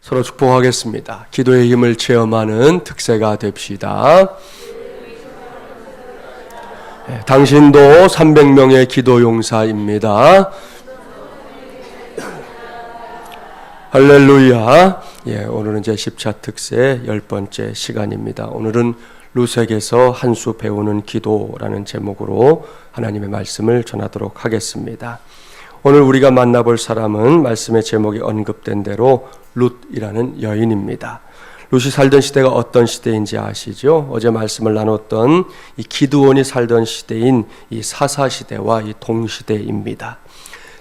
서로 축복하겠습니다. 기도의 힘을 체험하는 특세가 됩시다. 당신도 300명의 기도 용사입니다. 할렐루야. 오늘은 제 10차 특세 10번째 시간입니다. 오늘은 루색에서 한 수 배우는 기도라는 제목으로 하나님의 말씀을 전하도록 하겠습니다. 오늘 우리가 만나볼 사람은 말씀의 제목이 언급된 대로 룻이라는 여인입니다. 룻이 살던 시대가 어떤 시대인지 아시죠? 어제 말씀을 나눴던 이 기드온이 살던 시대인 이 사사시대와 이 동시대입니다.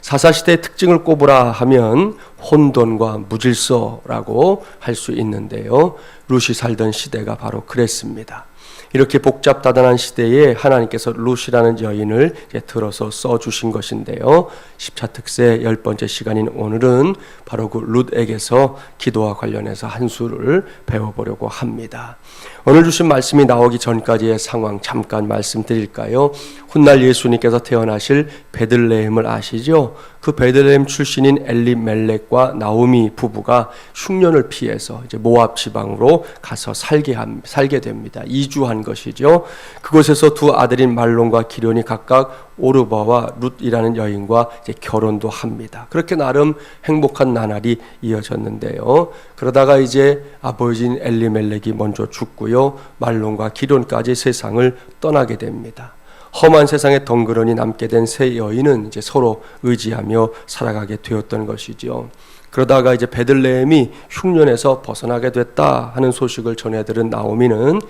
사사시대의 특징을 꼽으라 하면 혼돈과 무질서라고 할 수 있는데요. 룻이 살던 시대가 바로 그랬습니다. 이렇게 복잡다단한 시대에 하나님께서 룻이라는 여인을 들어서 써주신 것인데요. 10차 특세 10번째 시간인 오늘은 바로 그 룻에게서 기도와 관련해서 한 수를 배워보려고 합니다. 오늘 주신 말씀이 나오기 전까지의 상황 잠깐 말씀드릴까요? 훗날 예수님께서 태어나실 베들레헴을 아시죠? 그 베들레헴 출신인 엘리멜렉과 나오미 부부가 흉년을 피해서 이제 모압 지방으로 가서 살게 됩니다. 이주한 것이죠. 그곳에서 두 아들인 말론과 기련이 각각 오르바와 룻이라는 여인과 이제 결혼도 합니다. 그렇게 나름 행복한 나날이 이어졌는데요. 그러다가 이제 아버지인 엘리멜렉이 먼저 죽고요. 말론과 기련까지 세상을 떠나게 됩니다. 험한 세상에 덩그러니 남게 된 세 여인은 이제 서로 의지하며 살아가게 되었던 것이죠. 그러다가 이제 베들레헴이 흉년에서 벗어나게 됐다 하는 소식을 전해들은 나오미는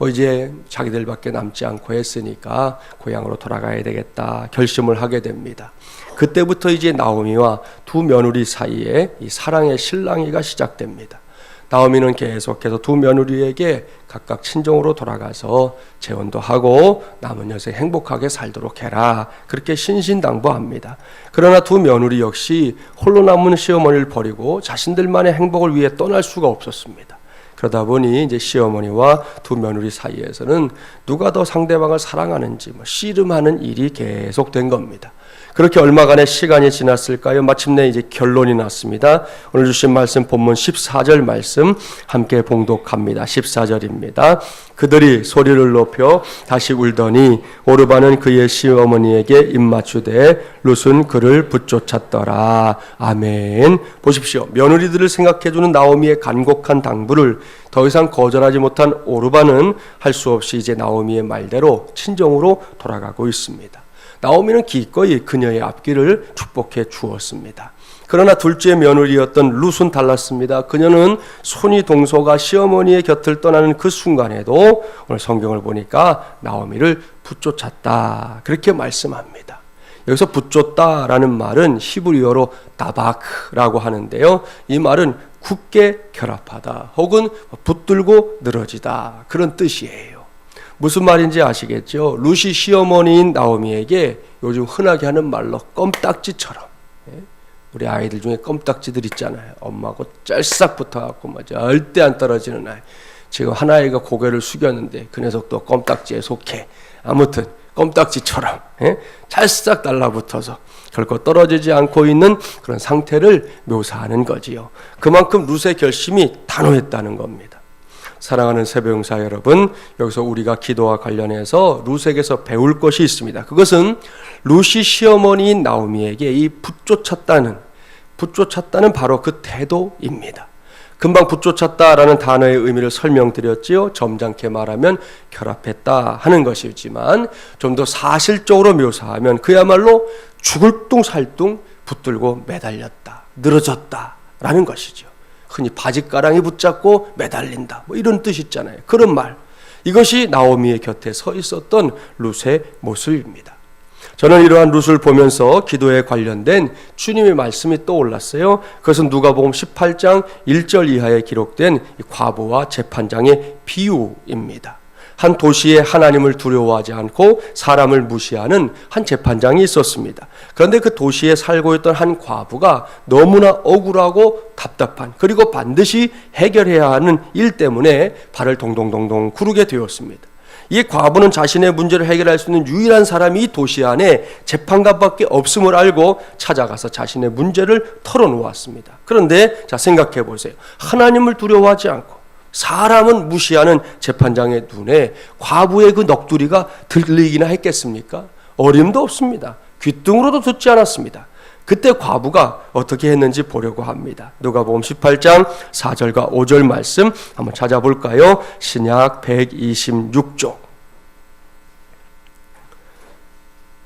이제 자기들밖에 남지 않고 했으니까 고향으로 돌아가야 되겠다 결심을 하게 됩니다. 그때부터 이제 나오미와 두 며느리 사이에 이 사랑의 실랑이가 시작됩니다. 나오미는 계속해서 두 며느리에게 각각 친정으로 돌아가서 재혼도 하고 남은 여생 행복하게 살도록 해라 그렇게 신신당부합니다. 그러나 두 며느리 역시 홀로 남은 시어머니를 버리고 자신들만의 행복을 위해 떠날 수가 없었습니다. 그러다 보니 이제 시어머니와 두 며느리 사이에서는 누가 더 상대방을 사랑하는지 씨름하는 일이 계속된 겁니다. 그렇게 얼마간의 시간이 지났을까요? 마침내 이제 결론이 났습니다. 오늘 주신 말씀 본문 14절 말씀 함께 봉독합니다. 14절입니다. 그들이 소리를 높여 다시 울더니 오르바는 그의 시어머니에게 입맞추되 룻은 그를 붙쫓았더라. 아멘. 보십시오. 며느리들을 생각해주는 나오미의 간곡한 당부를 더 이상 거절하지 못한 오르바는 할 수 없이 이제 나오미의 말대로 친정으로 돌아가고 있습니다. 나오미는 기꺼이 그녀의 앞길을 축복해 주었습니다. 그러나 둘째 며느리였던 룻은 달랐습니다. 그녀는 손이 동서가 시어머니의 곁을 떠나는 그 순간에도 오늘 성경을 보니까 나오미를 붙쫓았다 그렇게 말씀합니다. 여기서 붙쫓다라는 말은 히브리어로 다바크라고 하는데요. 이 말은 굳게 결합하다 혹은 붙들고 늘어지다 그런 뜻이에요. 무슨 말인지 아시겠죠? 룻이 시어머니인 나오미에게 요즘 흔하게 하는 말로 껌딱지처럼, 우리 아이들 중에 껌딱지들 있잖아요. 엄마하고 짤싹 붙어갖고 절대 안 떨어지는 아이. 지금 한 아이가 고개를 숙였는데 그 녀석도 껌딱지에 속해. 아무튼 껌딱지처럼 찰싹 달라붙어서 결코 떨어지지 않고 있는 그런 상태를 묘사하는 거지요. 그만큼 룻의 결심이 단호했다는 겁니다. 사랑하는 새벽용사 여러분, 여기서 우리가 기도와 관련해서 룻에게서 배울 것이 있습니다. 그것은 룻이 시어머니인 나오미에게 이 붙쫓았다는 바로 그 태도입니다. 금방 붙쫓았다라는 단어의 의미를 설명드렸지요. 점잖게 말하면 결합했다 하는 것이지만 좀 더 사실적으로 묘사하면 그야말로 죽을 둥살둥 붙들고 매달렸다, 늘어졌다라는 것이죠. 흔히 바짓가랑이 붙잡고 매달린다 이런 뜻 있잖아요. 그런 말. 이것이 나오미의 곁에 서 있었던 룻의 모습입니다. 저는 이러한 룻을 보면서 기도에 관련된 주님의 말씀이 떠올랐어요. 그것은 누가복음 18장 1절 이하에 기록된 과부와 재판장의 비유입니다. 한 도시에 하나님을 두려워하지 않고 사람을 무시하는 한 재판장이 있었습니다. 그런데 그 도시에 살고 있던 한 과부가 너무나 억울하고 답답한, 그리고 반드시 해결해야 하는 일 때문에 발을 동동동동 구르게 되었습니다. 이 과부는 자신의 문제를 해결할 수 있는 유일한 사람이 이 도시 안에 재판관밖에 없음을 알고 찾아가서 자신의 문제를 털어놓았습니다. 그런데 자, 생각해 보세요. 하나님을 두려워하지 않고 사람은 무시하는 재판장의 눈에 과부의 그 넋두리가 들리기나 했겠습니까? 어림도 없습니다. 귀등으로도 듣지 않았습니다. 그때 과부가 어떻게 했는지 보려고 합니다. 누가복음 18장 4절과 5절 말씀 한번 찾아볼까요? 신약 126쪽.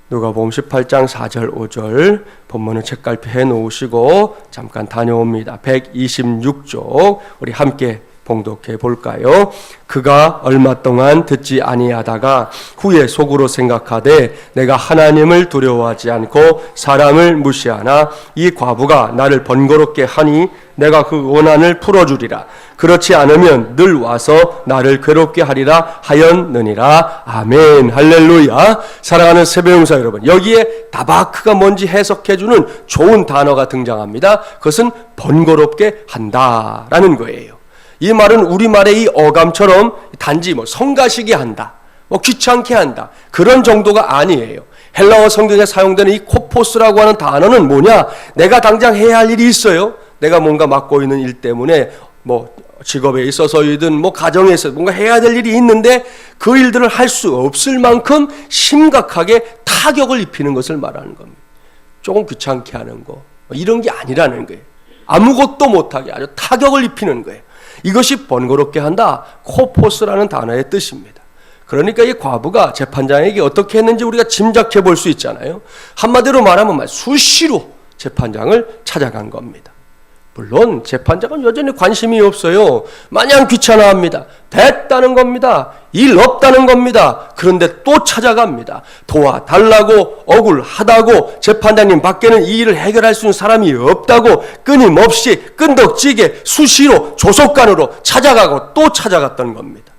누가복음 18장 4절 5절 본문은 책갈피 해놓으시고 잠깐 다녀옵니다. 126쪽 우리 함께 봉독해 볼까요? 그가 얼마 동안 듣지 아니하다가 후에 속으로 생각하되 내가 하나님을 두려워하지 않고 사람을 무시하나 이 과부가 나를 번거롭게 하니 내가 그 원한을 풀어주리라. 그렇지 않으면 늘 와서 나를 괴롭게 하리라 하였느니라. 아멘. 할렐루야. 사랑하는 세배용사 여러분, 여기에 다바크가 뭔지 해석해주는 좋은 단어가 등장합니다. 그것은 번거롭게 한다라는 거예요. 이 말은 우리말의 이 어감처럼 단지 성가시게 한다, 귀찮게 한다, 그런 정도가 아니에요. 헬라어 성경에 사용되는 이 코포스라고 하는 단어는 뭐냐? 내가 당장 해야 할 일이 있어요. 내가 뭔가 맡고 있는 일 때문에 직업에 있어서이든 가정에 있어서 뭔가 해야 될 일이 있는데 그 일들을 할 수 없을 만큼 심각하게 타격을 입히는 것을 말하는 겁니다. 조금 귀찮게 하는 거, 이런 게 아니라는 거예요. 아무것도 못하게 아주 타격을 입히는 거예요. 이것이 번거롭게 한다, 코포스라는 단어의 뜻입니다. 그러니까 이 과부가 재판장에게 어떻게 했는지 우리가 짐작해 볼 수 있잖아요. 한마디로 말하면 수시로 재판장을 찾아간 겁니다. 물론 재판장은 여전히 관심이 없어요. 마냥 귀찮아합니다. 됐다는 겁니다. 일 없다는 겁니다. 그런데 또 찾아갑니다. 도와달라고, 억울하다고, 재판장님 밖에는 이 일을 해결할 수 있는 사람이 없다고 끊임없이 끈덕지게 수시로 조속간으로 찾아가고 또 찾아갔던 겁니다.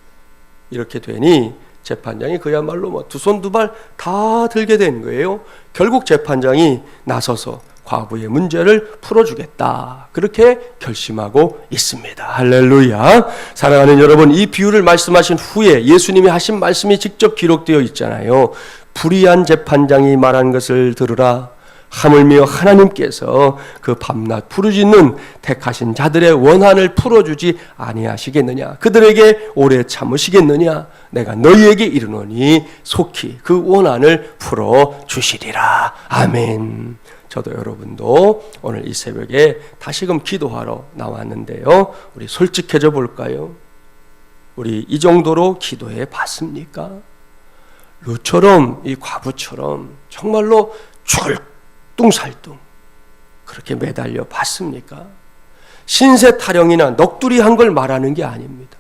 이렇게 되니 재판장이 그야말로 두 손 두 발 다 들게 된 거예요. 결국 재판장이 나서서 과부의 문제를 풀어주겠다, 그렇게 결심하고 있습니다. 할렐루야. 사랑하는 여러분, 이 비유를 말씀하신 후에 예수님이 하신 말씀이 직접 기록되어 있잖아요. 불의한 재판장이 말한 것을 들으라. 하물며 하나님께서 그 밤낮 부르짖는 택하신 자들의 원한을 풀어주지 아니하시겠느냐? 그들에게 오래 참으시겠느냐? 내가 너희에게 이르노니 속히 그 원한을 풀어주시리라. 아멘. 저도 여러분도 오늘 이 새벽에 다시금 기도하러 나왔는데요. 우리 솔직해져 볼까요? 우리 이 정도로 기도해 봤습니까? 루처럼, 이 과부처럼 정말로 찰뚱살뚱 그렇게 매달려 봤습니까? 신세 타령이나 넋두리한 걸 말하는 게 아닙니다.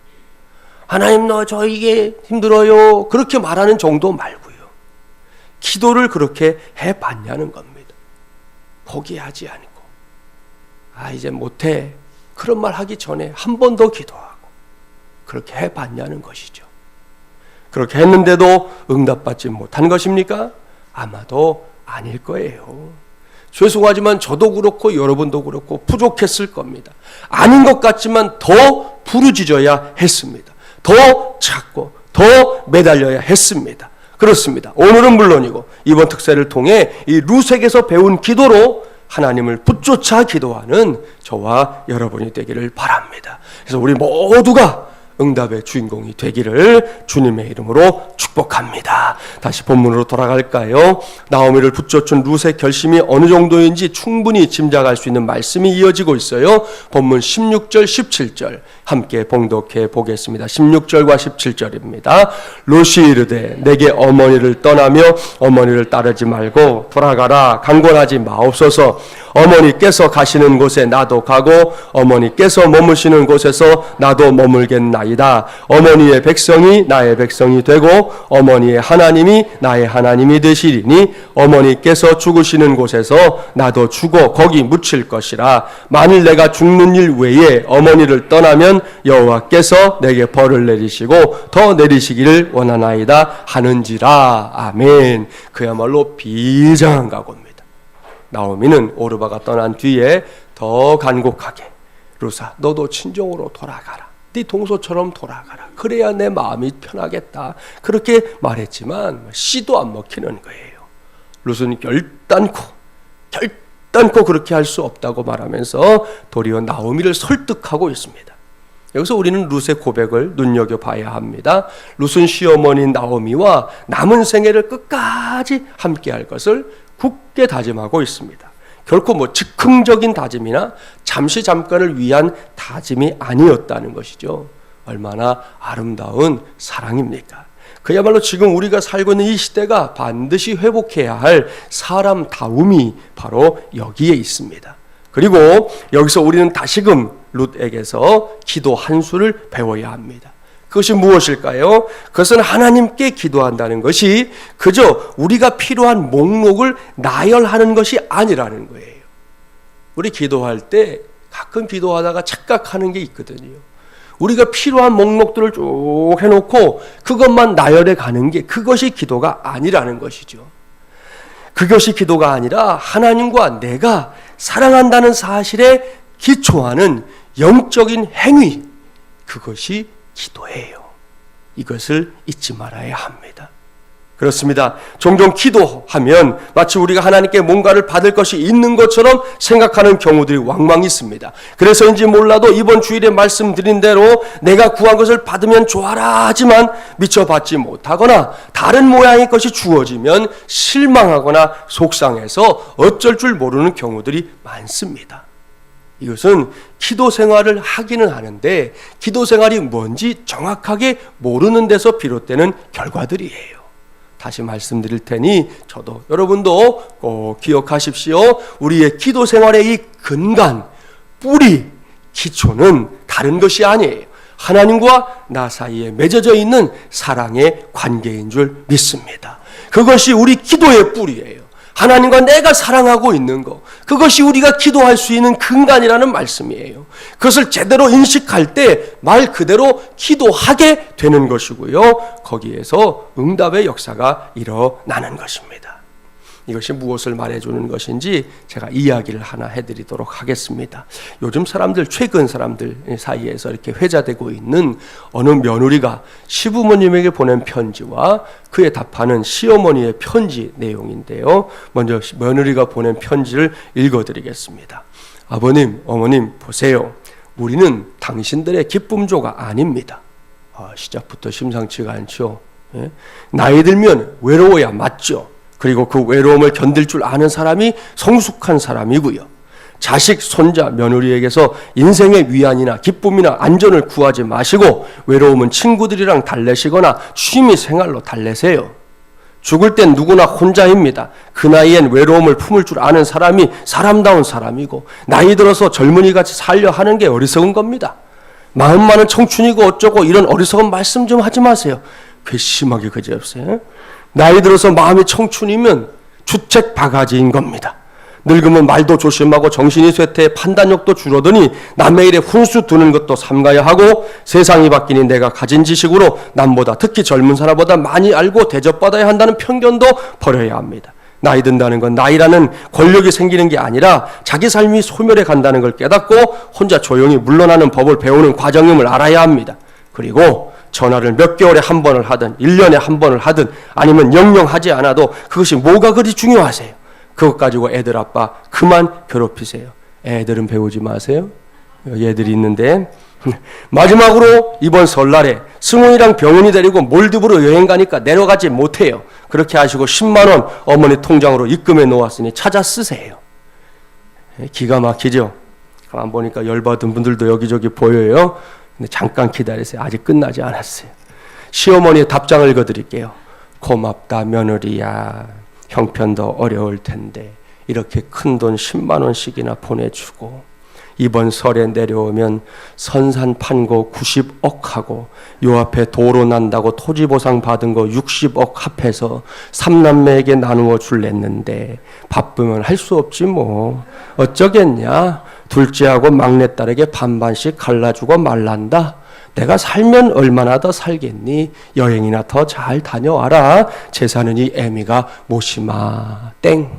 하나님, 저 이게 힘들어요, 그렇게 말하는 정도 말고요. 기도를 그렇게 해봤냐는 겁니다. 포기하지 않고 이제 못해, 그런 말 하기 전에 한 번 더 기도하고 그렇게 해봤냐는 것이죠. 그렇게 했는데도 응답받지 못한 것입니까? 아마도 아닐 거예요. 죄송하지만 저도 그렇고 여러분도 그렇고 부족했을 겁니다. 아닌 것 같지만 더 부르짖어야 했습니다. 더 찾고 더 매달려야 했습니다. 그렇습니다. 오늘은 물론이고 이번 특세를 통해 이 루색에서 배운 기도로 하나님을 붙조차 기도하는 저와 여러분이 되기를 바랍니다. 그래서 우리 모두가 응답의 주인공이 되기를 주님의 이름으로 축복합니다. 다시 본문으로 돌아갈까요? 나오미를 붙여준 룻의 결심이 어느 정도인지 충분히 짐작할 수 있는 말씀이 이어지고 있어요. 본문 16절 17절 함께 봉독해 보겠습니다. 16절과 17절입니다. 룻이 이르되 내게 어머니를 떠나며 어머니를 따르지 말고 돌아가라. 강권하지 마옵소서. 어머니께서 가시는 곳에 나도 가고 어머니께서 머무시는 곳에서 나도 머물겠나이다. 어머니의 백성이 나의 백성이 되고 어머니의 하나님이 나의 하나님이 되시리니 어머니께서 죽으시는 곳에서 나도 죽어 거기 묻힐 것이라. 만일 내가 죽는 일 외에 어머니를 떠나면 여호와께서 내게 벌을 내리시고 더 내리시기를 원하나이다 하는지라. 아멘. 그야말로 비장한 각오입니다. 나오미는 오르바가 떠난 뒤에 더 간곡하게 룻아, 너도 친정으로 돌아가라. 네 동서처럼 돌아가라. 그래야 내 마음이 편하겠다. 그렇게 말했지만 씨도 안 먹히는 거예요. 룻은 결단코 그렇게 할 수 없다고 말하면서 도리어 나오미를 설득하고 있습니다. 여기서 우리는 룻의 고백을 눈여겨봐야 합니다. 룻은 시어머니 나오미와 남은 생애를 끝까지 함께할 것을 굳게 다짐하고 있습니다. 결코 즉흥적인 다짐이나 잠깐을 위한 다짐이 아니었다는 것이죠. 얼마나 아름다운 사랑입니까? 그야말로 지금 우리가 살고 있는 이 시대가 반드시 회복해야 할 사람다움이 바로 여기에 있습니다. 그리고 여기서 우리는 다시금 룻에게서 기도 한 수를 배워야 합니다. 그것이 무엇일까요? 그것은 하나님께 기도한다는 것이 그저 우리가 필요한 목록을 나열하는 것이 아니라는 거예요. 우리 기도할 때 가끔 기도하다가 착각하는 게 있거든요. 우리가 필요한 목록들을 쭉 해놓고 그것만 나열해 가는 게 그것이 기도가 아니라는 것이죠. 그것이 기도가 아니라 하나님과 내가 사랑한다는 사실에 기초하는 영적인 행위, 그것이 기도예요. 이것을 잊지 말아야 합니다. 그렇습니다. 종종 기도하면 마치 우리가 하나님께 뭔가를 받을 것이 있는 것처럼 생각하는 경우들이 왕왕 있습니다. 그래서인지 몰라도 이번 주일에 말씀드린 대로 내가 구한 것을 받으면 좋아라 하지만 미처 받지 못하거나 다른 모양의 것이 주어지면 실망하거나 속상해서 어쩔 줄 모르는 경우들이 많습니다. 이것은 기도 생활을 하기는 하는데 기도 생활이 뭔지 정확하게 모르는 데서 비롯되는 결과들이에요. 다시 말씀드릴 테니 저도 여러분도 꼭 기억하십시오. 우리의 기도 생활의 이 근간, 뿌리, 기초는 다른 것이 아니에요. 하나님과 나 사이에 맺어져 있는 사랑의 관계인 줄 믿습니다. 그것이 우리 기도의 뿌리예요. 하나님과 내가 사랑하고 있는 것, 그것이 우리가 기도할 수 있는 근간이라는 말씀이에요. 그것을 제대로 인식할 때 말 그대로 기도하게 되는 것이고요. 거기에서 응답의 역사가 일어나는 것입니다. 이것이 무엇을 말해주는 것인지 제가 이야기를 하나 해드리도록 하겠습니다. 요즘 사람들, 최근 사람들 사이에서 이렇게 회자되고 있는 어느 며느리가 시부모님에게 보낸 편지와 그에 답하는 시어머니의 편지 내용인데요. 먼저 며느리가 보낸 편지를 읽어드리겠습니다. 아버님, 어머님 보세요. 우리는 당신들의 기쁨조가 아닙니다. 시작부터 심상치가 않죠. 나이 들면 외로워야 맞죠. 그리고 그 외로움을 견딜 줄 아는 사람이 성숙한 사람이고요. 자식, 손자, 며느리에게서 인생의 위안이나 기쁨이나 안전을 구하지 마시고 외로움은 친구들이랑 달래시거나 취미 생활로 달래세요. 죽을 땐 누구나 혼자입니다. 그 나이엔 외로움을 품을 줄 아는 사람이 사람다운 사람이고 나이 들어서 젊은이같이 살려 하는 게 어리석은 겁니다. 마음만은 청춘이고 어쩌고 이런 어리석은 말씀 좀 하지 마세요. 괘씸하게 그지없어요. 나이 들어서 마음이 청춘이면 주책 바가지인 겁니다. 늙으면 말도 조심하고 정신이 쇠퇴해 판단력도 줄어드니 남의 일에 훈수 두는 것도 삼가야 하고 세상이 바뀌니 내가 가진 지식으로 남보다 특히 젊은 사람보다 많이 알고 대접받아야 한다는 편견도 버려야 합니다. 나이 든다는 건 나이라는 권력이 생기는 게 아니라 자기 삶이 소멸해 간다는 걸 깨닫고 혼자 조용히 물러나는 법을 배우는 과정임을 알아야 합니다. 그리고 전화를 몇 개월에 한 번을 하든 1년에 한 번을 하든 아니면 영영 하지 않아도 그것이 뭐가 그리 중요하세요? 그것 가지고 애들 아빠 그만 괴롭히세요. 애들은 배우지 마세요. 얘들이 있는데 마지막으로 이번 설날에 승훈이랑 병훈이 데리고 몰디브로 여행 가니까 내려가지 못해요. 그렇게 하시고 10만 원 어머니 통장으로 입금해 놓았으니 찾아 쓰세요. 기가 막히죠? 가만 보니까 열받은 분들도 여기저기 보여요. 근데 잠깐 기다리세요. 아직 끝나지 않았어요. 시어머니의 답장을 읽어드릴게요. 고맙다 며느리야. 형편도 어려울 텐데 이렇게 큰돈 10만 원씩이나 보내주고 이번 설에 내려오면 선산 판 거 90억 하고 요 앞에 도로 난다고 토지 보상 받은 거 60억 합해서 3남매에게 나누어 줄랬는데 바쁘면 할 수 없지 뭐 어쩌겠냐. 둘째하고 막내딸에게 반반씩 갈라주고 말란다. 내가 살면 얼마나 더 살겠니? 여행이나 더 잘 다녀와라. 재산은 이 애미가 모시마 땡.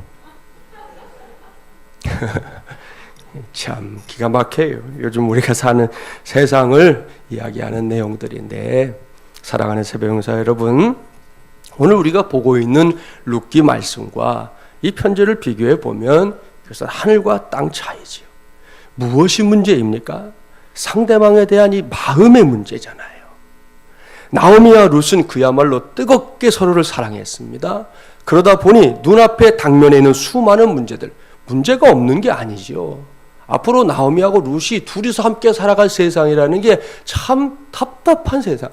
참 기가 막혀요. 요즘 우리가 사는 세상을 이야기하는 내용들인데, 사랑하는 새벽용사 여러분, 오늘 우리가 보고 있는 룻기 말씀과 이 편지를 비교해 보면 그것은 하늘과 땅 차이지요. 무엇이 문제입니까? 상대방에 대한 이 마음의 문제잖아요. 나오미와 룻은 그야말로 뜨겁게 서로를 사랑했습니다. 그러다 보니 눈앞에 당면에 있는 수많은 문제들, 문제가 없는 게 아니죠. 앞으로 나오미하고 룻이 둘이서 함께 살아갈 세상이라는 게 참 답답한 세상,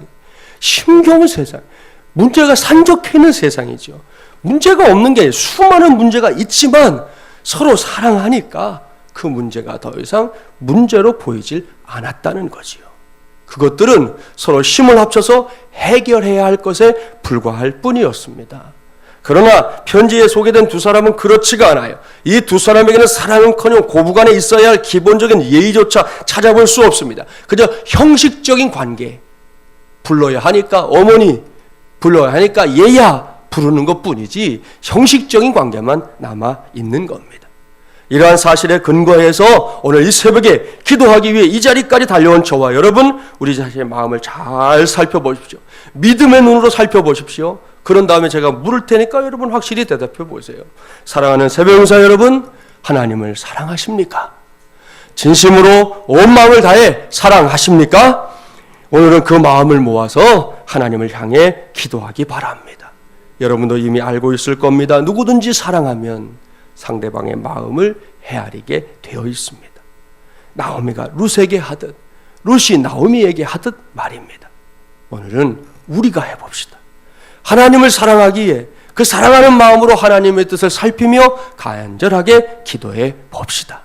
힘겨운 세상, 문제가 산적해 있는 세상이죠. 문제가 없는 게 수많은 문제가 있지만 서로 사랑하니까 그 문제가 더 이상 문제로 보이질 않았다는 거지요. 그것들은 서로 힘을 합쳐서 해결해야 할 것에 불과할 뿐이었습니다. 그러나 편지에 소개된 두 사람은 그렇지가 않아요. 이 두 사람에게는 사랑은커녕 고부간에 있어야 할 기본적인 예의조차 찾아볼 수 없습니다. 그저 형식적인 관계, 불러야 하니까 어머니, 불러야 하니까 얘야 부르는 것뿐이지 형식적인 관계만 남아 있는 겁니다. 이러한 사실에 근거해서 오늘 이 새벽에 기도하기 위해 이 자리까지 달려온 저와 여러분, 우리 자신의 마음을 잘 살펴보십시오. 믿음의 눈으로 살펴보십시오. 그런 다음에 제가 물을 테니까 여러분 확실히 대답해 보세요. 사랑하는 새벽용사 여러분, 하나님을 사랑하십니까? 진심으로 온 마음을 다해 사랑하십니까? 오늘은 그 마음을 모아서 하나님을 향해 기도하기 바랍니다. 여러분도 이미 알고 있을 겁니다. 누구든지 사랑하면 상대방의 마음을 헤아리게 되어 있습니다. 나오미가 룻에게 하듯, 룻이 나오미에게 하듯 말입니다. 오늘은 우리가 해봅시다. 하나님을 사랑하기에 그 사랑하는 마음으로 하나님의 뜻을 살피며 간절하게 기도해 봅시다.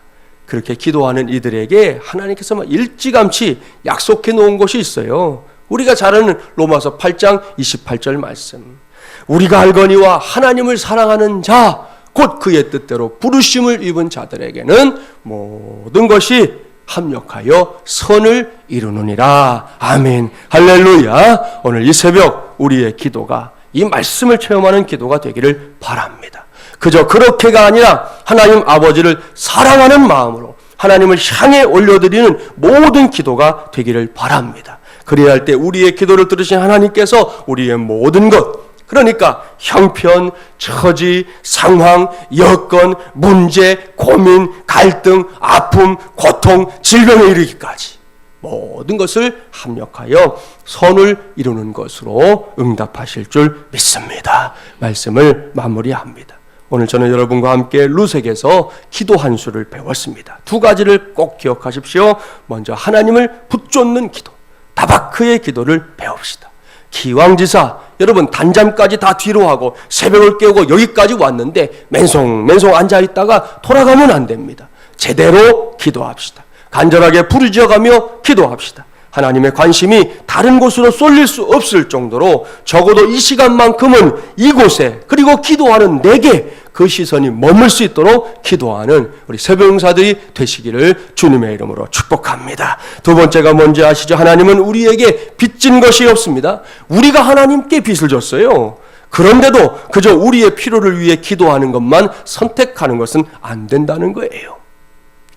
그렇게 기도하는 이들에게 하나님께서 일찌감치 약속해 놓은 것이 있어요. 우리가 잘 아는 로마서 8장 28절 말씀. 우리가 알거니와 하나님을 사랑하는 자, 곧 그의 뜻대로 부르심을 입은 자들에게는 모든 것이 합력하여 선을 이루느니라. 아멘. 할렐루야. 오늘 이 새벽 우리의 기도가 이 말씀을 체험하는 기도가 되기를 바랍니다. 그저 그렇게가 아니라 하나님 아버지를 사랑하는 마음으로 하나님을 향해 올려드리는 모든 기도가 되기를 바랍니다. 그래야 할 때 우리의 기도를 들으신 하나님께서 우리의 모든 것, 그러니까 형편, 처지, 상황, 여건, 문제, 고민, 갈등, 아픔, 고통, 질병에 이르기까지 모든 것을 합력하여 선을 이루는 것으로 응답하실 줄 믿습니다. 말씀을 마무리합니다. 오늘 저는 여러분과 함께 룻에게서 기도 한 수를 배웠습니다. 두 가지를 꼭 기억하십시오. 먼저 하나님을 붙잡는 기도, 다바크의 기도를 배웁시다. 기왕지사, 여러분 단잠까지 다 뒤로 하고 새벽을 깨우고 여기까지 왔는데 맨송맨송 앉아있다가 돌아가면 안 됩니다. 제대로 기도합시다. 간절하게 부르짖어가며 기도합시다. 하나님의 관심이 다른 곳으로 쏠릴 수 없을 정도로 적어도 이 시간만큼은 이곳에, 그리고 기도하는 내게 그 시선이 머물 수 있도록 기도하는 우리 새벽용사들이 되시기를 주님의 이름으로 축복합니다. 두 번째가 뭔지 아시죠? 하나님은 우리에게 빚진 것이 없습니다. 우리가 하나님께 빚을 졌어요. 그런데도 그저 우리의 필요를 위해 기도하는 것만 선택하는 것은 안 된다는 거예요.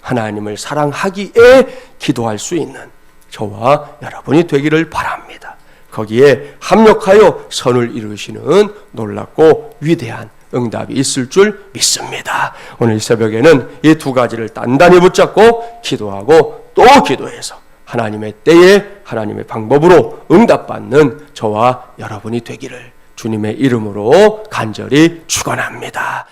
하나님을 사랑하기에 기도할 수 있는 저와 여러분이 되기를 바랍니다. 거기에 합력하여 선을 이루시는 놀랍고 위대한 응답이 있을 줄 믿습니다. 오늘 이 새벽에는 이 두 가지를 단단히 붙잡고 기도하고 또 기도해서 하나님의 때에 하나님의 방법으로 응답받는 저와 여러분이 되기를 주님의 이름으로 간절히 축원합니다.